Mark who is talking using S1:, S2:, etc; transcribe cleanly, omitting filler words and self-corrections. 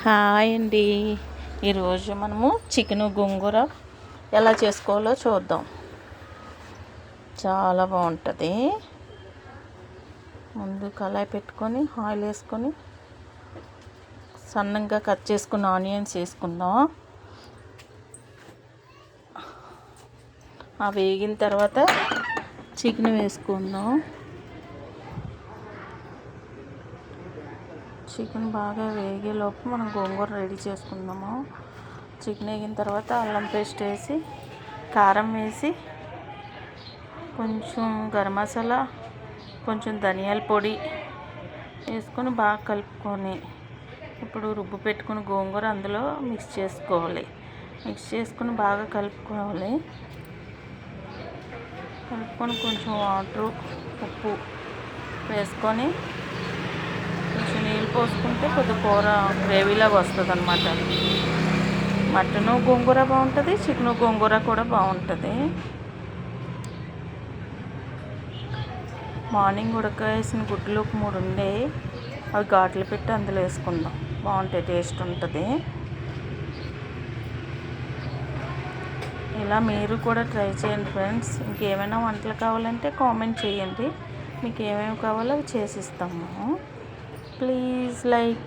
S1: Hi అండి. ఈరోజు మనము చికెన్ గోంగూర ఎలా చేసుకోవాలో చూద్దాం. చాలా బాగుంటుంది. ముందు కళాయి పెట్టుకొని ఆయిల్ వేసుకొని సన్నంగా కట్ చేసుకున్న ఆనియన్స్ వేసుకుందాం. అవి వేగిన తర్వాత చికెన్ వేసుకుందాం. చికెన్ బాగా వేగేలోపు మనం గోంగూర రెడీ చేసుకుందాము. చికెన్ వేగిన తర్వాత అల్లం పేస్ట్ వేసి, కారం వేసి, కొంచెం గరం మసాలా, కొంచెం ధనియాల పొడి వేసుకొని బాగా కలుపుకొని, ఇప్పుడు రుబ్బు పెట్టుకుని గోంగూర అందులో మిక్స్ చేసుకోవాలి. మిక్స్ చేసుకుని బాగా కలుపుకోవాలి. కలుపుకొని కొంచెం వాటరు, ఉప్పు వేసుకొని కొంచెం నీళ్ళు పోసుకుంటే కొద్ది కూర గ్రేవీలాగా వస్తుంది అన్నమాట. మటను గోంగూర బాగుంటుంది, చికెను గోంగూర కూడా బాగుంటుంది. మార్నింగ్ ఉడకేసిన గుడ్లు 3 ఉండే, అవి ఘాట్లు పెట్టి అందులో వేసుకుందాం. బాగుంటాయి, టేస్ట్ ఉంటుంది. ఇలా మీరు కూడా ట్రై చేయండి ఫ్రెండ్స్. ఇంకేమైనా వంటలు కావాలంటే కామెంట్ చేయండి. మీకు ఏమేమి కావాలో అవి చేసిస్తాము. Please like